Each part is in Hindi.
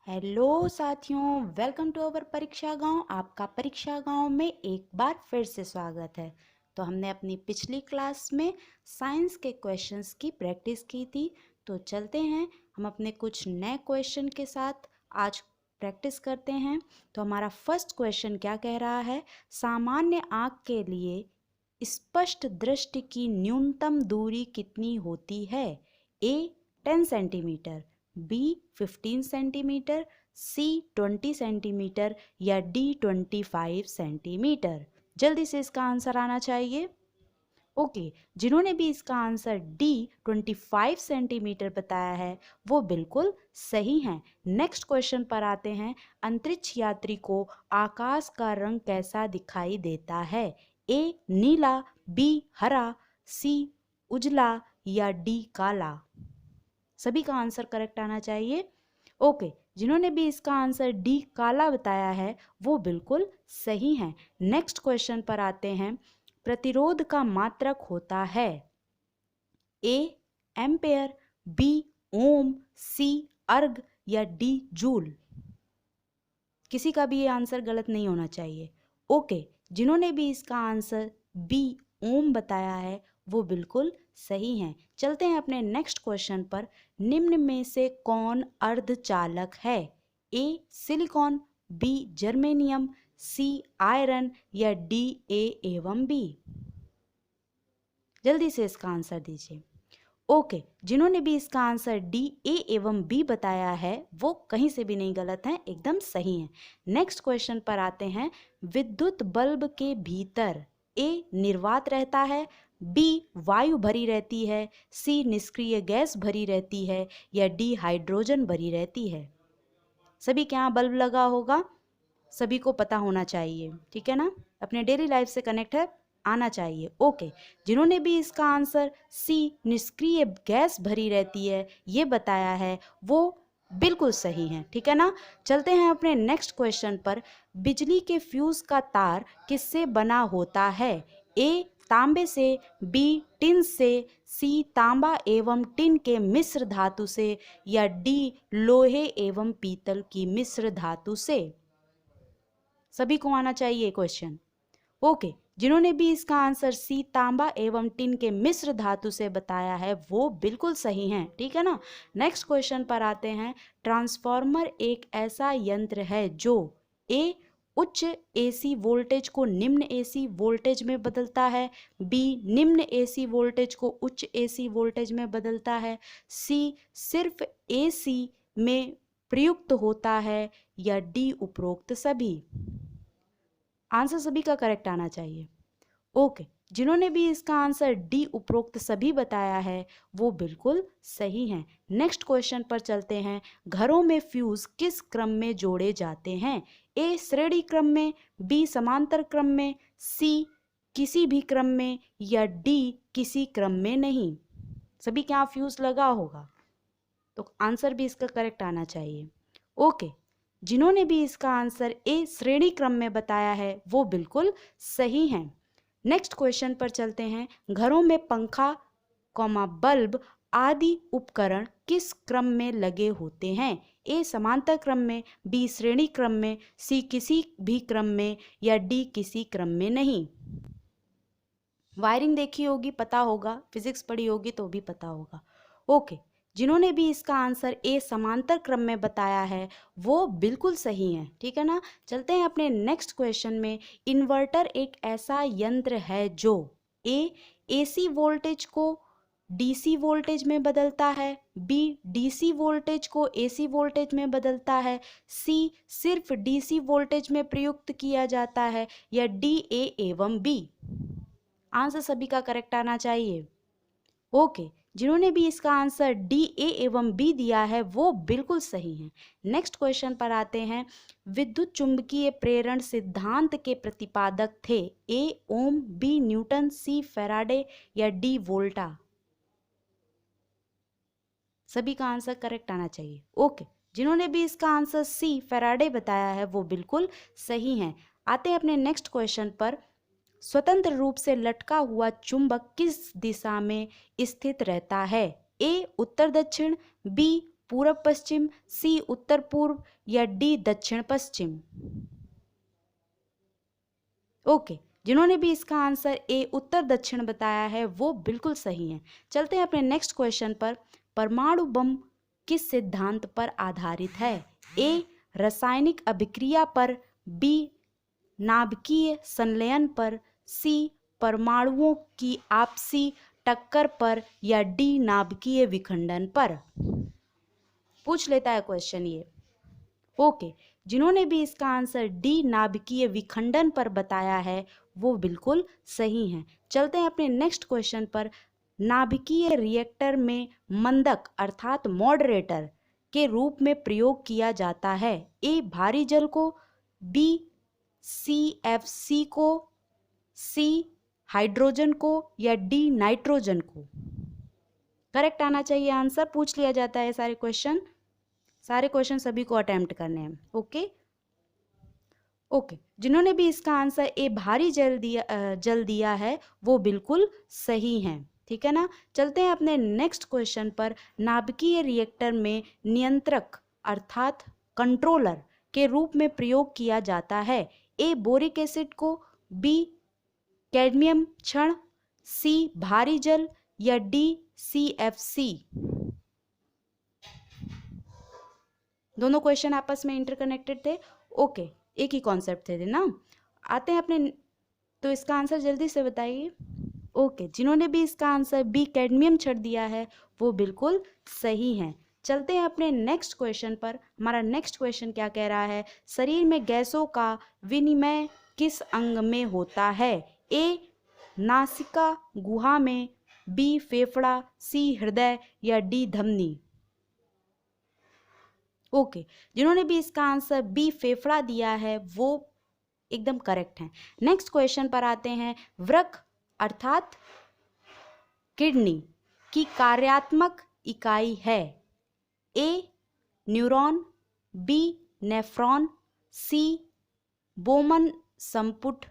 हेलो साथियों, वेलकम टू अवर परीक्षा गांव। आपका परीक्षा गांव में एक बार फिर से स्वागत है। तो हमने अपनी पिछली क्लास में साइंस के क्वेश्चंस की प्रैक्टिस की थी। तो चलते हैं हम अपने कुछ नए क्वेश्चन के साथ आज प्रैक्टिस करते हैं। तो हमारा फर्स्ट क्वेश्चन क्या कह रहा है, सामान्य आँख के लिए स्पष्ट दृष्टि की न्यूनतम दूरी कितनी होती है? ए 10 सेंटीमीटर, बी 15 सेंटीमीटर, सी 20 सेंटीमीटर या डी 25 सेंटीमीटर। जल्दी से इसका आंसर आना चाहिए। ओके, जिन्होंने भी इसका आंसर डी 25 सेंटीमीटर बताया है वो बिल्कुल सही हैं। नेक्स्ट क्वेश्चन पर आते हैं, अंतरिक्ष यात्री को आकाश का रंग कैसा दिखाई देता है? ए नीला, बी हरा, सी उजला या डी काला। सभी का आंसर करेक्ट आना चाहिए। ओके, जिन्होंने भी इसका आंसर डी काला बताया है वो बिल्कुल सही हैं। नेक्स्ट क्वेश्चन पर आते हैं, प्रतिरोध का मात्रक होता है ए एम्पेयर, बी ओम, सी अर्ग या डी जूल। किसी का भी ये आंसर गलत नहीं होना चाहिए। ओके, जिन्होंने भी इसका आंसर बी ओम बताया है वो बिल्कुल सही हैं। चलते हैं अपने नेक्स्ट क्वेश्चन पर, निम्न में से कौन अर्धचालक है? A silicon, B germanium, C iron या डी ए एवं बी। जल्दी से इसका आंसर दीजिए। ओके, जिन्होंने भी इसका आंसर डी ए एवं बी बताया है वो कहीं से भी नहीं गलत हैं, एकदम सही हैं। नेक्स्ट क्वेश्चन पर आते हैं, विद्युत बल्ब के भीतर ए निर्वात रहता है, बी वायु भरी रहती है, सी निष्क्रिय गैस भरी रहती है या डी हाइड्रोजन भरी रहती है। सभी के यहाँ बल्ब लगा होगा, सभी को पता होना चाहिए, ठीक है ना, अपने डेली लाइफ से कनेक्ट है, आना चाहिए। ओके, जिन्होंने भी इसका आंसर सी निष्क्रिय गैस भरी रहती है ये बताया है वो बिल्कुल सही है, ठीक है ना। चलते हैं अपने नेक्स्ट क्वेश्चन पर, बिजली के फ्यूज का तार किससे बना होता है? ए तांबे से, बी टिन से, सी तांबा एवं टिन के मिश्र धातु से या डी लोहे एवं पीतल की मिश्र धातु से। सभी को आना चाहिए क्वेश्चन। ओके, जिन्होंने भी इसका आंसर सी तांबा एवं टिन के मिश्र धातु से बताया है वो बिल्कुल सही हैं, ठीक है ना। नेक्स्ट क्वेश्चन पर आते हैं, ट्रांसफार्मर एक ऐसा यंत्र है जो ए उच्च एसी वोल्टेज को निम्न एसी वोल्टेज में बदलता है, बी निम्न एसी वोल्टेज को उच्च एसी वोल्टेज में बदलता है, सी सिर्फ एसी में प्रयुक्त होता है या डी उपरोक्त सभी। आंसर सभी का करेक्ट आना चाहिए। ओके, जिन्होंने भी इसका आंसर डी उपरोक्त सभी बताया है वो बिल्कुल सही हैं। नेक्स्ट क्वेश्चन पर चलते हैं, घरों में फ्यूज किस क्रम में जोड़े जाते हैं? ए श्रेणी क्रम में, बी समांतर क्रम में, सी किसी भी क्रम में या डी किसी क्रम में नहीं। सभी के यहाँ फ्यूज लगा होगा तो आंसर भी इसका करेक्ट आना चाहिए। ओके, जिन्होंने भी इसका आंसर ए श्रेणी क्रम में बताया है वो बिल्कुल सही हैं। नेक्स्ट क्वेश्चन पर चलते हैं, घरों में पंखा बल्ब आदि उपकरण किस क्रम में लगे होते हैं? ए समांतर क्रम में, बी श्रेणी क्रम में, सी किसी भी क्रम में या डी किसी क्रम में नहीं। वायरिंग देखी होगी, पता होगा, फिजिक्स पढ़ी होगी तो भी पता होगा। ओके, जिन्होंने भी इसका आंसर ए समांतर क्रम में बताया है वो बिल्कुल सही है, ठीक है ना। चलते हैं अपने नेक्स्ट क्वेश्चन में, इन्वर्टर एक ऐसा यंत्र है जो ए एसी वोल्टेज को डीसी वोल्टेज में बदलता है, बी डीसी वोल्टेज को एसी वोल्टेज में बदलता है, सी सिर्फ डीसी वोल्टेज में प्रयुक्त किया जाता है या डी ए एवं बी। आंसर सभी का करेक्ट आना चाहिए। ओके, जिन्होंने भी इसका आंसर डी ए एवं बी दिया है वो बिल्कुल सही हैं। नेक्स्ट क्वेश्चन पर आते हैं, विद्युत चुंबकीय प्रेरण सिद्धांत के प्रतिपादक थे? ए ओम, बी न्यूटन, सी फैराडे या डी वोल्टा। सभी का आंसर करेक्ट आना चाहिए। ओके, जिन्होंने भी इसका आंसर सी फैराडे बताया है वो बिल्कुल सही हैं। आते हैं अपने नेक्स्ट क्वेश्चन पर, स्वतंत्र रूप से लटका हुआ चुंबक किस दिशा में स्थित रहता है? ए उत्तर दक्षिण, बी पूर्व पश्चिम, सी उत्तर पूर्व या डी दक्षिण पश्चिम। ओके, जिन्होंने भी इसका आंसर ए उत्तर दक्षिण बताया है वो बिल्कुल सही है। चलते हैं अपने नेक्स्ट क्वेश्चन पर। परमाणु बम किस सिद्धांत पर आधारित है? ए रासायनिक अभिक्रिया पर, बी नाभिकीय संलयन पर, सी परमाणुओं की आपसी टक्कर पर या डी नाभिकीय विखंडन पर। पूछ लेता है क्वेश्चन ये। ओके, जिन्होंने भी इसका आंसर डी नाभिकीय विखंडन पर बताया है वो बिल्कुल सही हैं। चलते हैं अपने नेक्स्ट क्वेश्चन पर। नाभिकीय रिएक्टर में मंदक अर्थात मॉडरेटर के रूप में प्रयोग किया जाता है? ए भारी जल को, बी CFC को, सी हाइड्रोजन को या डी नाइट्रोजन को। करेक्ट आना चाहिए आंसर। पूछ लिया जाता है सारे क्वेश्चन सभी को अटेम्प्ट करने हैं। ओके, जिन्होंने भी इसका आंसर ए भारी जल दिया है वो बिल्कुल सही हैं। ठीक है ना। चलते हैं अपने नेक्स्ट क्वेश्चन पर। नाभिकीय रिएक्टर में नियंत्रक अर्थात कंट्रोलर के रूप में प्रयोग किया जाता है? ए बोरिक एसिड को, बी कैडमियम क्षण, सी भारी जल या डी CFC। दोनों क्वेश्चन आपस में इंटरकनेक्टेड थे। ओके, एक ही कॉन्सेप्ट थे ना। आते हैं अपने, तो इसका आंसर जल्दी से बताइए। ओके, जिन्होंने भी इसका आंसर बी कैडमियम क्षण दिया है वो बिल्कुल सही हैं। चलते हैं अपने नेक्स्ट क्वेश्चन पर। हमारा नेक्स्ट क्वेश्चन क्या कह रहा है? शरीर में गैसों का विनिमय किस अंग में होता है? ए नासिका गुहा में, बी फेफड़ा, सी हृदय या डी धमनी। ओके, जिन्होंने भी इसका आंसर बी फेफड़ा दिया है वो एकदम करेक्ट है। नेक्स्ट क्वेश्चन पर आते हैं। वृक्क अर्थात किडनी की कार्यात्मक इकाई है? ए न्यूरॉन, बी नेफ्रॉन, सी बोमन संपुट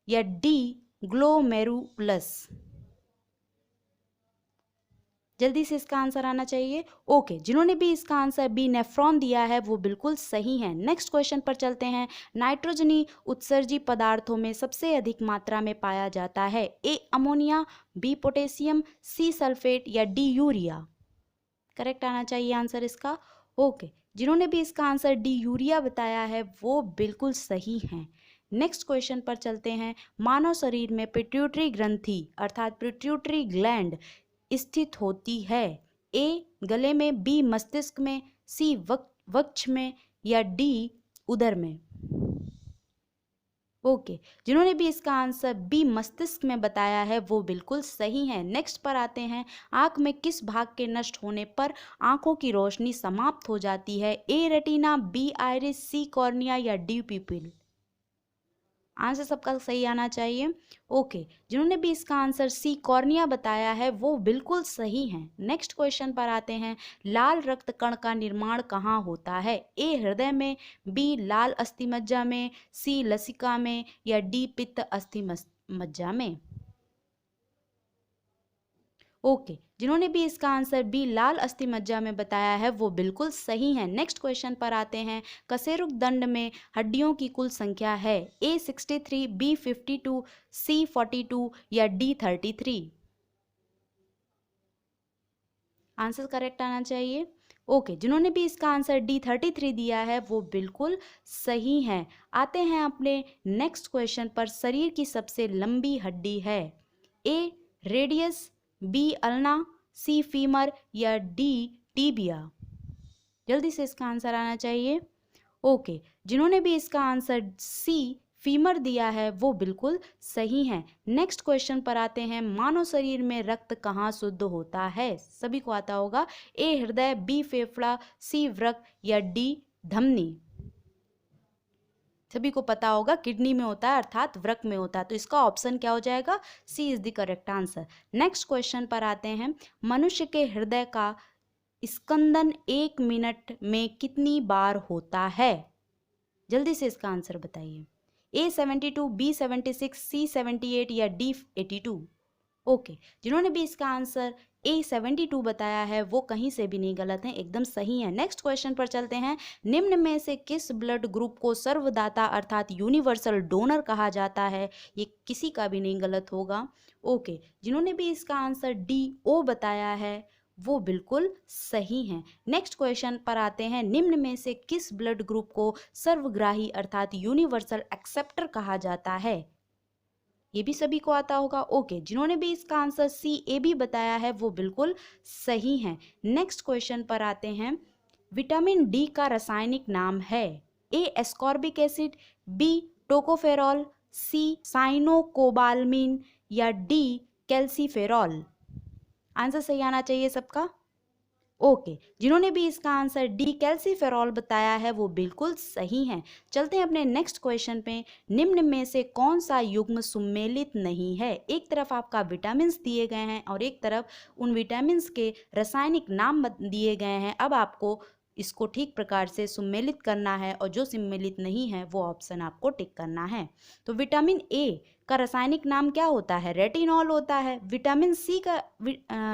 या डी ग्लोमेरुलस। जल्दी से इसका आंसर आना चाहिए। ओके, जिन्होंने भी इसका आंसर बी नेफ्रॉन दिया है वो बिल्कुल सही है। नेक्स्ट क्वेश्चन पर चलते हैं। नाइट्रोजनी उत्सर्जी पदार्थों में सबसे अधिक मात्रा में पाया जाता है? A ammonia, B potassium, C sulphate या डी यूरिया। करेक्ट आना चाहिए आंसर इसका। ओके, जिन्होंने भी इसका आंसर डी यूरिया बताया है वो बिल्कुल सही हैं। नेक्स्ट क्वेश्चन पर चलते हैं। मानव शरीर में पिट्यूटरी ग्रंथि अर्थात पिट्यूटरी ग्लैंड स्थित होती है? ए गले में, बी मस्तिष्क में, सी वक्ष में या डी उदर में। ओके, जिन्होंने भी इसका आंसर बी मस्तिष्क में बताया है वो बिल्कुल सही है। नेक्स्ट पर आते हैं। आंख में किस भाग के नष्ट होने पर आंखों की रोशनी समाप्त हो जाती है? ए रेटिना, बी आइरिस, सी कॉर्निया या डी प्यूपिल। आंसर सबका सही आना चाहिए। ओके, जिन्होंने भी इसका आंसर सी कॉर्निया बताया है वो बिल्कुल सही हैं। नेक्स्ट क्वेश्चन पर आते हैं। लाल रक्त कण का निर्माण कहाँ होता है? ए हृदय में, बी लाल अस्थिमज्जा में, सी लसिका में या डी पित्त अस्थिमज्जा में। ओके, जिन्होंने भी इसका आंसर बी लाल अस्थिमज्जा में बताया है वो बिल्कुल सही है। नेक्स्ट क्वेश्चन पर आते हैं। कशेरुक दंड में हड्डियों की कुल संख्या है? ए 63, बी 52, सी 42 या डी 33। आंसर करेक्ट आना चाहिए। ओके, जिन्होंने भी इसका आंसर डी 33 दिया है वो बिल्कुल सही है। आते हैं अपने नेक्स्ट क्वेश्चन पर। शरीर की सबसे लंबी हड्डी है? ए रेडियस, बी अल्ना, सी फीमर या डी टीबिया। जल्दी से इसका आंसर आना चाहिए। ओके, जिन्होंने भी इसका आंसर सी फीमर दिया है वो बिल्कुल सही है। नेक्स्ट क्वेश्चन पर आते हैं। मानव शरीर में रक्त कहाँ शुद्ध होता है? सभी को आता होगा। ए हृदय, बी फेफड़ा, सी वृक्क या डी धमनी। सभी को पता होगा किडनी में होता है अर्थात वृक्क में होता है, तो इसका ऑप्शन क्या हो जाएगा? C is the correct answer. Next question पर आते हैं। मनुष्य के हृदय का स्पंदन 1 मिनट में कितनी बार होता है? जल्दी से इसका आंसर बताइए। ए 72, बी 76, सी 78 या डी 82। ओके, जिन्होंने भी इसका आंसर A72 बताया है वो कहीं से भी नहीं गलत है, एकदम सही है। नेक्स्ट क्वेश्चन पर चलते हैं। निम्न में से किस ब्लड ग्रुप को सर्वदाता अर्थात यूनिवर्सल डोनर कहा जाता है? ये किसी का भी नहीं गलत होगा। ओके, जिन्होंने भी इसका आंसर DO बताया है वो बिल्कुल सही हैं। नेक्स्ट क्वेश्चन पर आते हैं। निम्न में से किस ब्लड ग्रुप को सर्वग्राही अर्थात यूनिवर्सल एक्सेप्टर कहा जाता है? ये भी सभी को आता होगा। ओके, जिन्होंने भी इसका आंसर CAB बताया है वो बिल्कुल सही हैं। नेक्स्ट क्वेश्चन पर आते हैं। विटामिन D का रासायनिक नाम है? A ascorbic acid, B tocopherol, C cyanocobalamin या D कैल्सीफेरॉल? आंसर सही आना चाहिए सबका। ओके, जिन्होंने भी इसका आंसर D कैल्सीफेरॉल बताया है वो बिल्कुल सही हैं। चलते हैं अपने नेक्स्ट क्वेश्चन पे। निम्न में से कौन सा युग्म सुमेलित नहीं है? एक तरफ आपका विटामिन्स दिए गए हैं और एक तरफ उन विटामिन्स के रासायनिक नाम दिए गए हैं। अब आपको इसको ठीक प्रकार से सुमेलित करना है और जो सुमेलित नहीं है वो ऑप्शन आपको टिक करना है। तो विटामिन A का रासायनिक नाम क्या होता है? रेटिनॉल होता है। विटामिन C का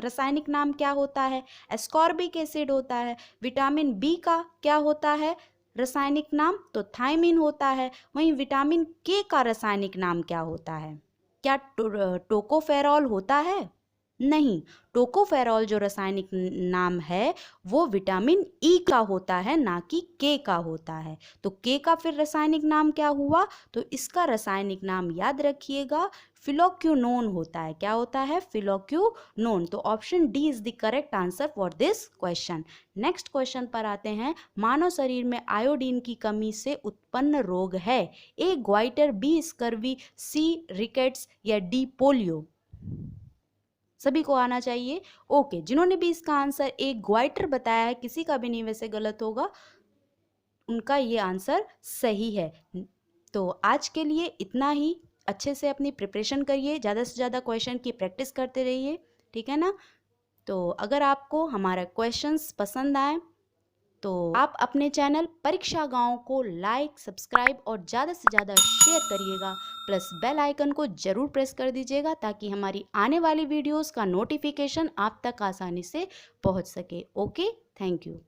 रासायनिक नाम क्या होता है? एस्कॉर्बिक एसिड होता है। विटामिन B का क्या होता है रासायनिक नाम? तो थायमिन होता है। वहीं विटामिन K का रासायनिक नाम क्या होता है? क्या टोकोफेरॉल होता है? नहीं, टोकोफेरॉल जो रासायनिक नाम है वो विटामिन E का होता है, ना कि K का होता है। तो K का फिर रासायनिक नाम क्या हुआ? तो इसका रासायनिक नाम याद रखिएगा, फिलोक्यूनोन होता है। क्या होता है? फिलोक्यूनोन। तो option D is the correct answer for this question. Next question पर आते हैं। मानव शरीर में आयोडीन की कमी से उत्पन्न रोग है? A goitre, B scurvy, C rickets या D पोलियो? सभी को आना चाहिए। ओके, जिन्होंने भी इसका आंसर एक ग्वाइटर बताया है, किसी का भी नहीं वैसे गलत होगा, उनका ये आंसर सही है। तो आज के लिए इतना ही। अच्छे से अपनी प्रिपरेशन करिए, ज़्यादा से ज़्यादा क्वेश्चन की प्रैक्टिस करते रहिए, ठीक है ना। तो अगर आपको हमारा क्वेश्चंस पसंद आए तो आप अपने चैनल परीक्षा गांव को लाइक, सब्सक्राइब और ज़्यादा से ज़्यादा शेयर करिएगा, प्लस बेल आइकन को ज़रूर प्रेस कर दीजिएगा ताकि हमारी आने वाली वीडियोस का नोटिफिकेशन आप तक आसानी से पहुंच सके। Okay, thank you.